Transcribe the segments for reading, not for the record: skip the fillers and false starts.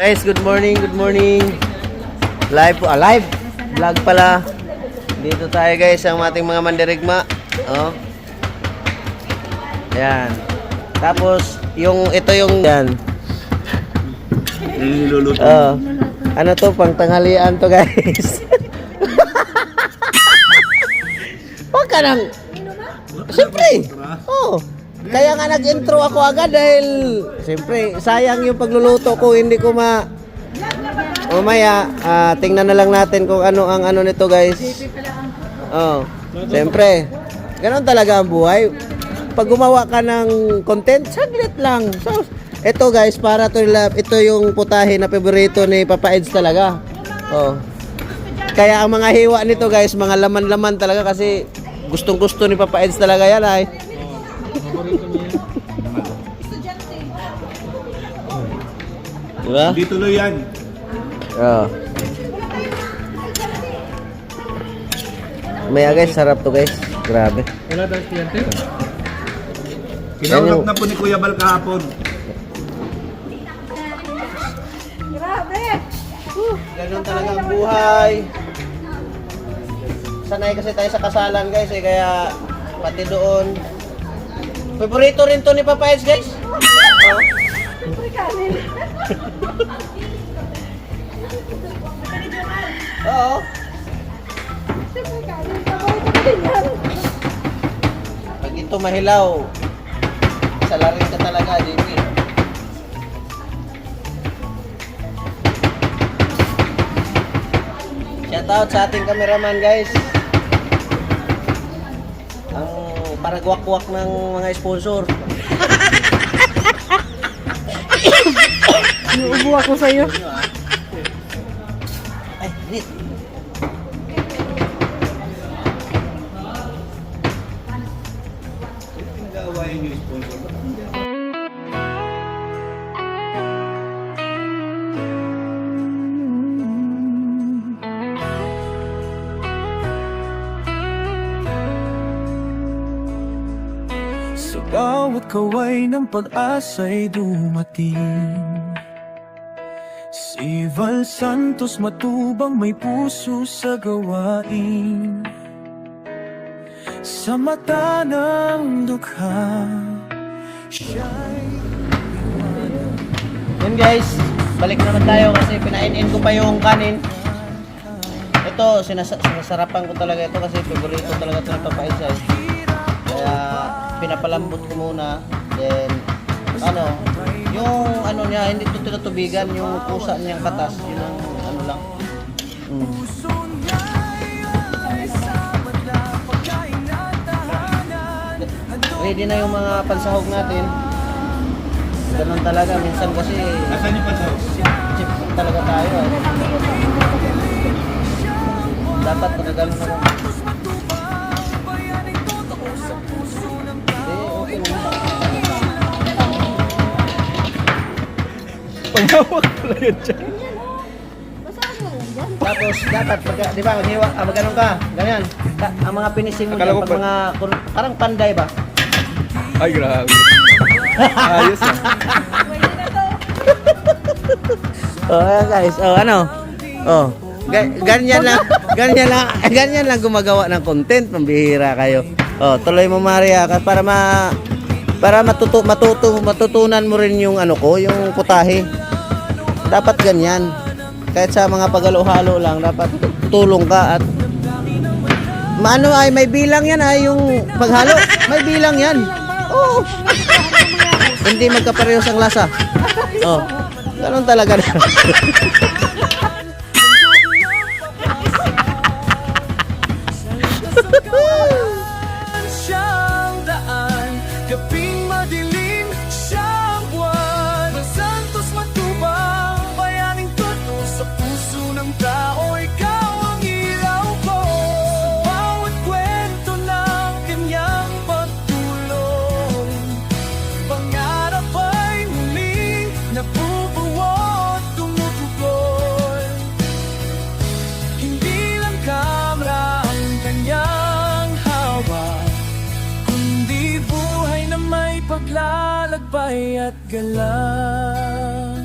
Guys, good morning, good morning. Live po, live vlog pala. Dito tayo guys, ang ating mga mandirigma. Oh. Ayan. Tapos, ito yung yan. Niluluto. Ano to, pang tanghalian to guys. Huwag ka nang. Siyempre. Oh. Kaya nga nag-intro ako agad dahil siyempre sayang yung pagluluto ko, hindi ko mamaya tingnan na lang natin kung ano ang ano nito guys. Oh, siyempre ganoon talaga ang buhay. Pag gumawa ka ng content, saglit lang. So, ito guys, ito yung putahe na paborito ni Papa Eds talaga. Oh. Kaya ang mga hiwa nito guys, mga laman-laman talaga kasi gustong-gusto ni Papa Eds talaga yan ay. Diba? Hindi tuloy yan. Oo. Maya guys, sarap to guys. Grabe. Wala daw estudyante? Kinaulap na po ni Kuya Bal kahapon. Grabe! Ganun talaga ang buhay. Sanay kasi tayo sa kasalan guys eh, kaya pati doon. Favorito rin to ni Papa Eds guys. Oh. Siyempre kanin. Oo. Siyempre kanin. Paborito ko din yan. Pag ito mahilaw, salarin ka talaga, JP. Shout out sa ating cameraman guys. Ang paragwak-wak ng mga sponsor. Inuubo ako sa'yo. Ay, hit. Nag-aawayin yung sponsor. Sa bawat kaway ng pag-asa'y dumating. Si Val Santos matubang may puso sa gawain. Sa mata ng dukha, siya'y Yun guys, balik naman tayo kasi pinainin ko pa yung kanin. Ito, sinasarapan ko talaga ito kasi favorito talaga ito ng Papa Eds eh. Kaya pinapalambot ko muna. Then, yung ano niya, hindi ito tinutubigan, yung pusa niyang katas, yun ang ano lang. Ready na yung mga pansahog natin. Ganun talaga, minsan kasi Nasaan yung pasaw? chip talaga tayo eh. Dapat nagano na lang. Okay naman. Pangawak pala yan dyan. Masarap mo yan dyan. Tapos dapat di ba maghiwa, magano'n ka, ganyan. Ang mga finishing mo Akala dyan, ko pag mga parang panday ba? Ay, grabe. Ayos na. Pwede na to. Oh, guys, ganyan lang gumagawa ng content, pambihira kayo. Oh, tuloy mo Maria para matutunan mo rin yung yung putahe. Dapat ganyan. Kahit sa mga pagalo-halo lang, dapat tulong ka at may bilang yan yung paghalo. May bilang yan. Oo. Hindi magkaparehas ang lasa. Oh. Ganun talaga. siyang daan, gabing madilim siyang buwan. Ang Santos matubang, bayaning totoo sa puso ng tao. Ikaw ang ilaw ko, sa bawat kwento ng kanyang pagtulong. Pangarap ay muling nabubuo at tumutugol. Hindi lang kamera ang kanyang hawak, kundi buhay na may paglalakbay at galang.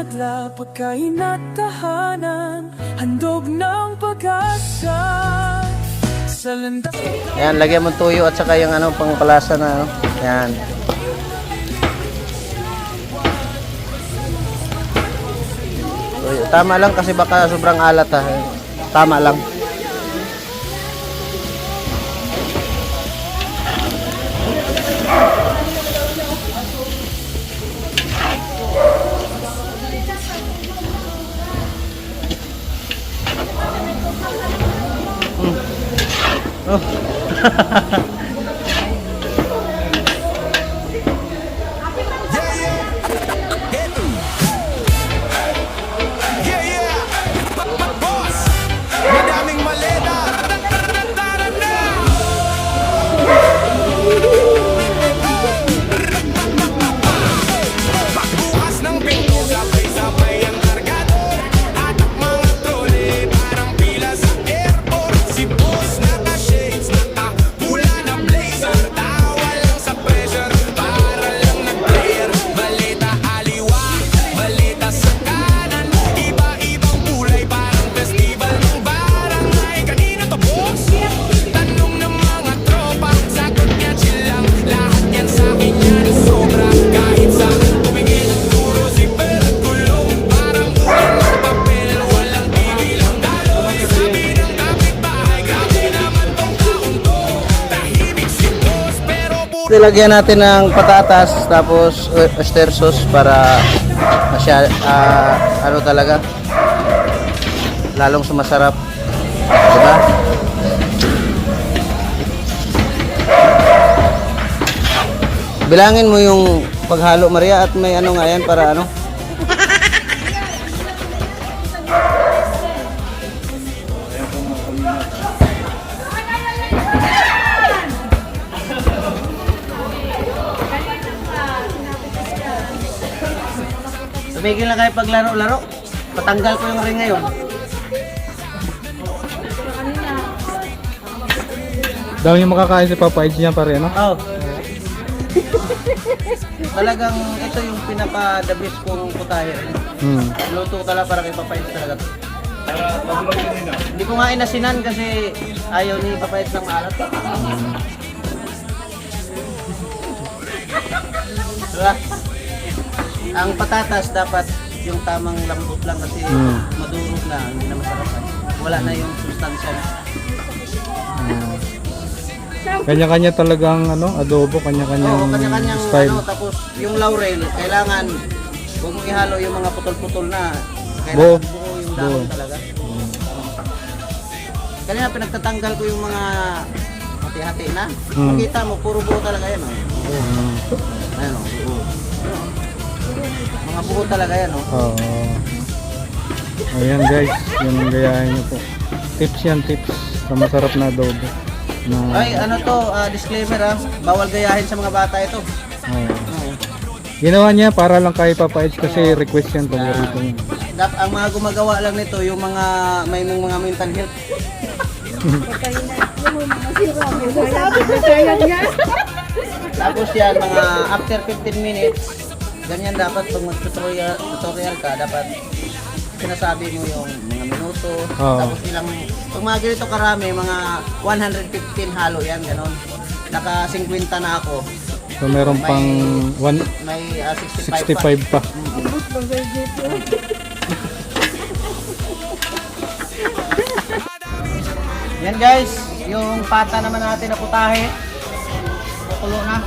madla, pagkain at tahanan, handog ng pag-asa sa landas. Ayan, lagyan mo tuyo at saka yung ano, pangkalasa na. Ayan. Tuyo. Tama lang kasi baka sobrang alat ha. Tama lang. Nilagyan natin ng patatas tapos oyster sauce para masya, ano talaga lalong sumasarap, diba? Bilangin mo yung paghalo, Maria, at may ano nga yan para ano. Tumigil na kayo paglaro-laro. Patanggal ko yung ring ngayon. Daw yung makakain si Papa Edge niya pare, no? Oh. Talagang ito yung pinaka-the best kong putahe. Luto ko talaga para kay Papa Edge talaga. Hindi ko nga inasinan kasi ayaw ni Papa Edge ng maalat. Diba? Ang patatas dapat yung tamang lambot lang kasi madurog na, hindi na masarapan. Wala na yung sustansya. Kanya-kanya talagang ano, adobo, kanya-kanyang Kanya-kanyang style. ano, tapos yung laurel, kailangan huwag mong ihalo yung mga putol-putol na. Buo. Kailangan buo yung dahon talaga. Kanina pinagtatanggal ko yung mga hati-hati na. Makita mo, puro buo talaga yan. Oh. Ayan o, buo. Mga buo talaga yan, oh. Oo. Ayan guys, yun ang gayahin nyo po. Tips yan, tips sa masarap na adobo. Ay, ano to, disclaimer bawal gayahin sa mga bata ito. Oo. Ginawa niya para lang kay Papa Edge kasi request yan, paborito niya. Ang mga gumagawa lang nito, yung mga may mga mental health. Tapos yan, mga after 15 minutes, ganyan dapat pag mag-tutorial ka, dapat sinasabi mo yung mga minuto, tapos ilang, pag mga ganito karami, mga 115 halo yan, ganon. Naka 50 na ako. So meron pang May 65 pa. Yan guys, yung pata naman natin na putahe. Kukulo na.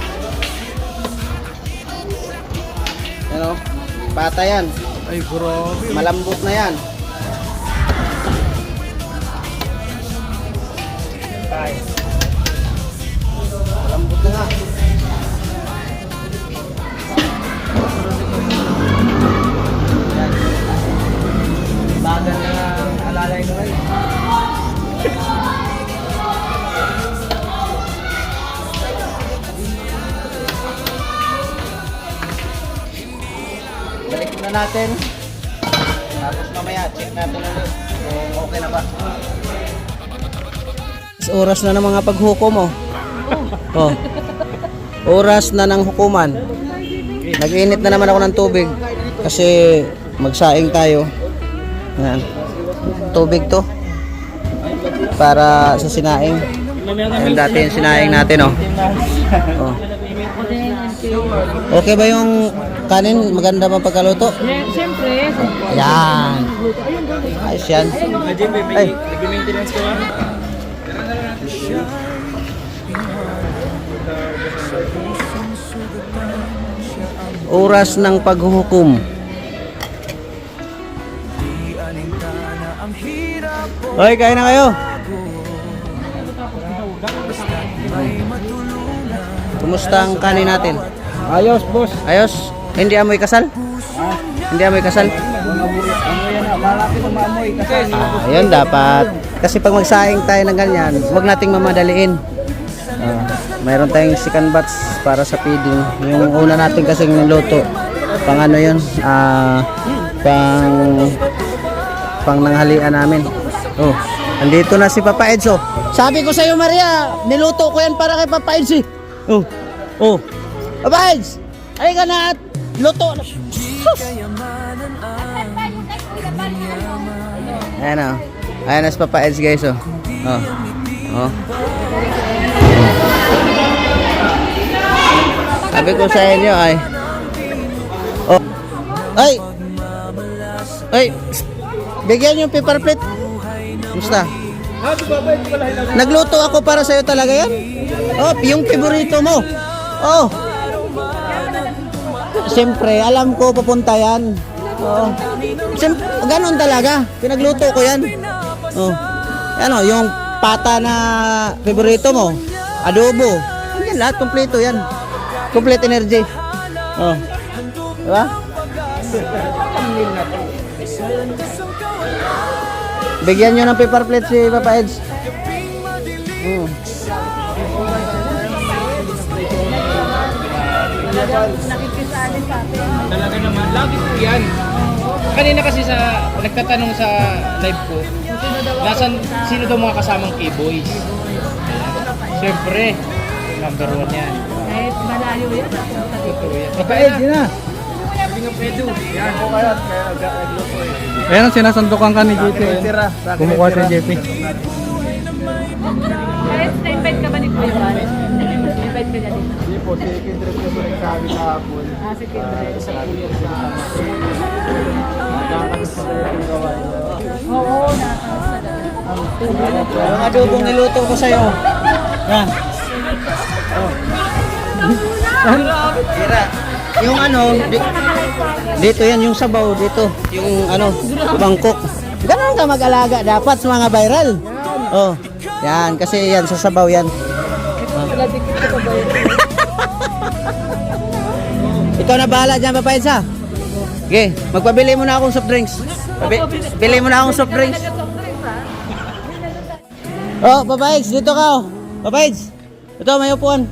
Yan o, pata yan. Ay, grabe. Malambot na yan. Malambot na nga. Yan. Bagal na alalay ko rin. Balik na natin. Tapos mamaya check natin ulit kung okay na ba. Oras na ng mga paghukom mo. Oh. Oras na ng hukuman. Nag-init na naman ako ng tubig kasi magsaing tayo. Ayan. Tubig to. Para sa sinaing. Ayan dati yung sinaing natin, oh. Oh. Okay ba yung kanin? Maganda ba pagkaluto? Siyempre. Ayan. Ayos yan. Ay. Nag-maintenance ko ah. Oras ng paghuhukom. Hoy, kain na kayo. Kumusta ang kanin natin? Ayos, boss. Ayos? Hindi amoy kasal? Hindi amoy kasal? Ayun, dapat. Kasi pag magsaing tayo ng ganyan, huwag nating mamadaliin. Mayroon tayong second batch para sa feeding. Yung una natin kasing niluto, pang ano yun, pang nanghalian namin. Oh, andito na si Papa Edzo. Sabi ko sa iyo, Maria, niluto ko yan para kay Papa Edzo. Oh, oh. Papa Eds, ay ka na at luto. Ayan o. Ayan na si Papa Eds, guys. Oh. Oh. Oh. Sabi ko sa inyo ay. Oh. Ay. Ay. Bigyan yung paper plate. Kumusta? Nagluto ako para sa'yo talaga yan. Oh, yung favorito mo. Oh. Siyempre, alam ko pupunta yan. Oh. Siyempre, ganun talaga. Pinagluto ko yan. Oh. Ano, yung pata na favorito mo. Adobo. Yan, lahat kompleto yan. Complete energy. Oh. Diba? Bigyan nyo ng paper plate si Papa Eds. Nakikisali sa atin. Talaga naman, lagi po yan. Kanina kasi sa nagtatanong sa live ko, sino daw mga kasamang K-boys? Siyempre, number 1 yan. Kahit malayo yan. Totoo yan. Pagkain, yun na. Sabi nga Pedro, yan. Ayan ang sinasandukan ka ni JP. Kumukuha si JP. Kahit na-invite ka ba ni Kuya Juan? Invite ka niya dito? Hindi po, si Kindred ko po nagsabi kahapon. Si Kindred. Oo, Yung adobong niluto ko sa'yo. Yan. Oh. Tira. Yung ano, dito yan, yung sabaw dito. Yung ano, bangkok. Ganun ka mag-alaga dapat sa mga viral. Oh. Yan, kasi yan, sa sabaw yan. Ikaw na bahala dyan, Papa Edsa. Okay, magpabili mo na akong soft drinks. Bili mo na akong soft drinks. Oh, Papa Edsa, dito ka oh. Papa Edsa, ito may upuan.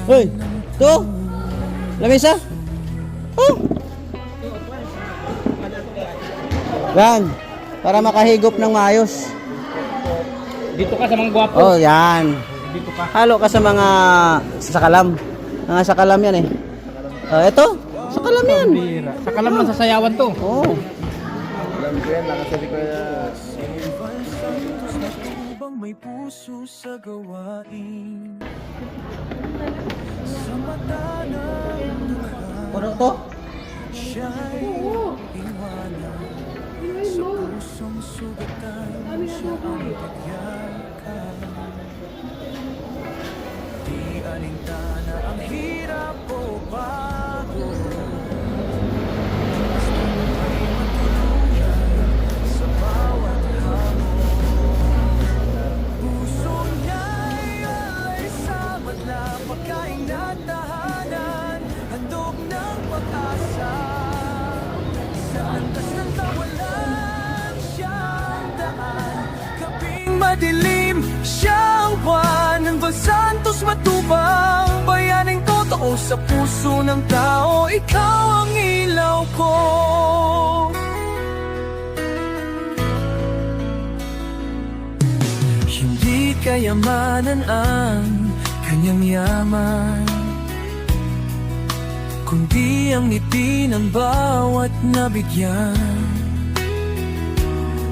Hoy, ito. Lamisa. Oh. Yan, para makahigop ng maayos. Dito ka sa mga gwapo. Oh, yan. Dito ka. Halo ka sa mga sakalam. Mga sakalam yan eh. Oh, ito. Sakalam yan. Sa kalam lang sa sayawan to. Oh. Alam ko yan, nakasabi ko yan. Bang may puso sa gawain. Puro to? Siya'y iwanan. Sa pusong sugatan siya ang pagyakan. Di alintana ang hirap o bago. Basta may matulungan sa bawat hamon. Puso niya'y alay sa madla, pagkain at tahanan, handog ng pag-asa. Sa antas ng kawalan siyang daan, gabing madilim siyang buwan, hanggang santos matubang, bayaning totoo sa puso ng tao, ikaw ang ilaw ko. Hindi kayamanan ang kanyang yaman, kundi ang ngiti ng bawat nabigyan.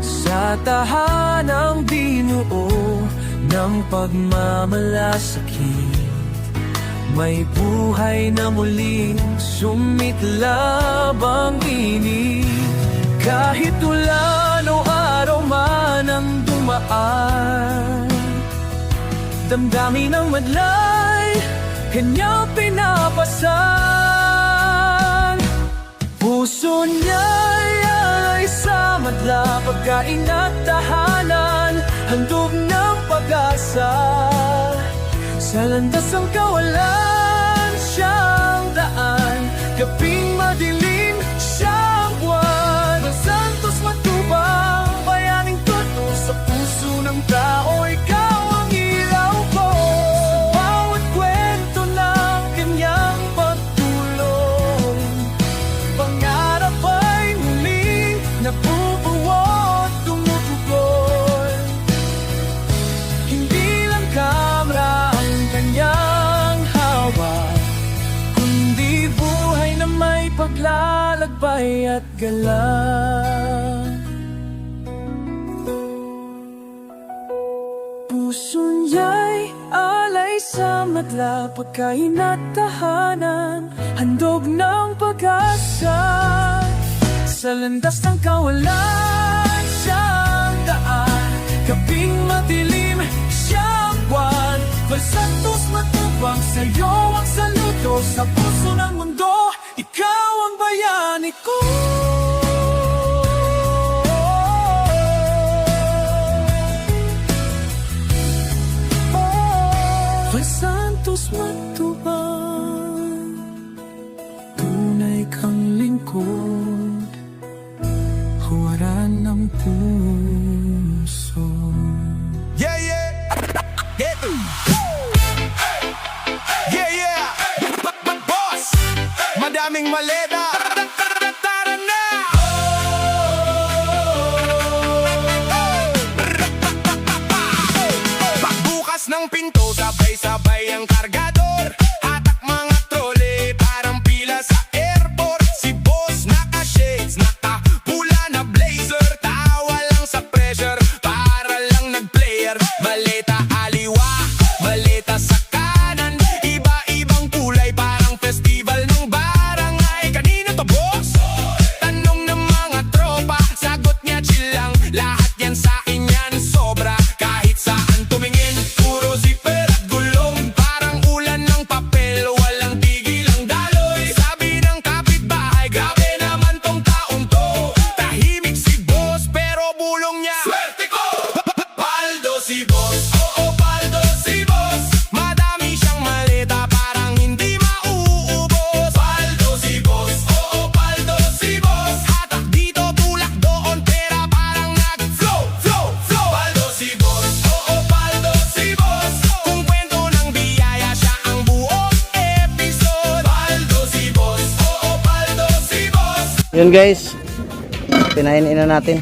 Sa tahanang binuo ng pagmamalasakit, may buhay na muling sumiklab ang init. Kahit ulan o araw man ang dumaan, damdamin ng madlay, kanyang pinapasan. Puso niya'y alay sa madla, pagkain at tahanan, handog ng pag-asa. Sa landas ng kawalan, siyang daan, gabing madilim, siyang buwan. Ang santos matubang, bayaning todo sa puso ng tao, ikaw ang ilaw ko. Sa bawat kwento ng kanyang pagtulong, pangarap ay muling nabubuo at tumutugon. Hindi lang kamera ang kanyang hawak, kundi buhay na may paglalakbay at galang. Puso niya'y alay sa madla, pagkain at tahanan, handog ng pag-asa. Sa landas ng kawalan, siyang daan, gabing madilim, siyang buwan. Santos matubang, sa'yo ang saludo, sa puso ng mundo, ikaw ang bayani ko. Santos matubang, tunay kang lingkod, huwaran ng puso. Yeah, yeah. Get Yeah, yeah. Boss, madaming maleta. Tara na. Pagbukas ng pinto, sabay-sabay ang kargador. Hatak mga trole, parang pila sa airport. Si boss naka-shades, naka-pula na blazer. Tawa lang sa pressure, para lang nag-player. Maleta aliwa, maleta sa kanan. Iba-ibang kulay, parang festival ng barangay. Kanino to, boss? Tanong ng mga tropa, sagot niya chill lang. Lahat yan sa akin yan, sobra. Kahit saan tumingin, puro zipper at gulong. Parang ulan ng papel, walang tigil ang daloy. Sabi ng kapitbahay, grabe naman tong taong to. Tahimik si boss, pero bulong niya, swerte ko! Paldo si boss, oo paldo si boss. Madami siyang maleta, parang hindi mauubos. Paldo si boss, oo paldo si boss. Hatak dito, tulak doon, pera parang nag-flow, flow, flow. Paldo si boss, oo paldo si boss. Kung kwento ng biyaya, siya ang buong episode. Paldo si boss, oo paldo si boss. Yun guys, pinainin na natin.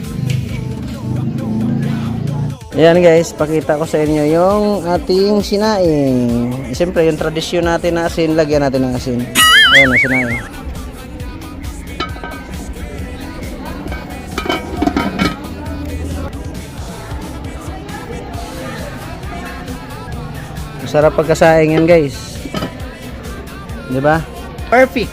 Ayan guys, pakita ko sa inyo yung ating sinaing. Siyempre yung tradisyon natin na asin, lagyan natin ng asin. Ayan ang sinaing. Masarap pagkasaing yan guys, di ba? Perfect.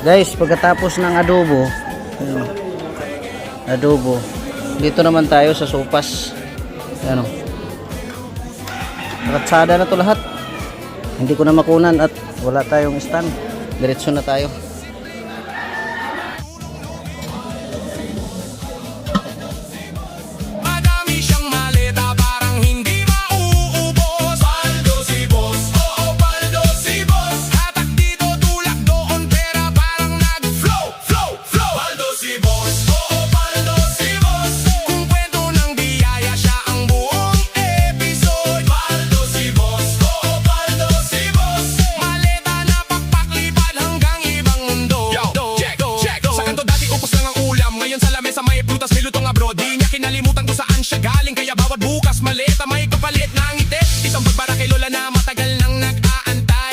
Guys, pagkatapos ng adobo, ayun, adobo, dito naman tayo sa sopas. Ano, ratsada na to lahat. Hindi ko na makunan at wala tayong stand. Diretso na tayo. Madami siyang maleta, parang hindi mauubos. Paldo si boss, oo paldo si boss. Hatak dito, tulak doon, pera parang nag-flow, flow, flow. Paldo si boss, oo paldo si boss. Kung kwento ng biyaya, siya ang buong episode. Paldo si boss, oo paldo si boss. Maleta na pakpaklipad hanggang ibang mundo. Yo, check, check. Sa kanto dati upos lang ang ulam, ngayon sa lamesa may prutas, nilutong abroad. Di niya kinalimutan kung saan siya galing, kaya bawat bukas maleta may kapalit na ngiti. Isang pagbara kay lola na matagal nang nag-aantay.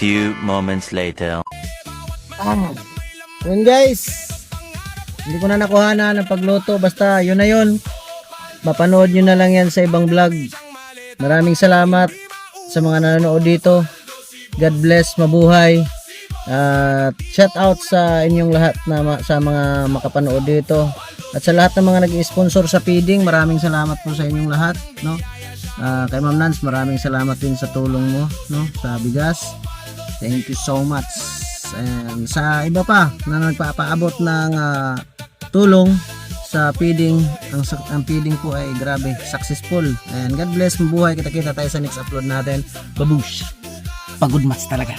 few moments later. Yun guys, hindi ko na nakuha ng pagluto, basta yun na yun. Mapanood nyo na lang yan sa ibang vlog. Maraming salamat sa mga nanonood dito. God bless, mabuhay. At shout out sa inyong lahat na sa mga makapanood dito. At sa lahat ng mga nag-sponsor sa feeding, maraming salamat po sa inyong lahat, no? Kay Ma'am Nance, maraming salamat din sa tulong mo, no? Sa bigas. Thank you so much. And sa iba pa na nagpapaabot ng tulong sa feeding, ang feeding po ay grabe successful. And God bless, mabuhay, kita tayo sa next upload natin. Babush, pagod mas talaga.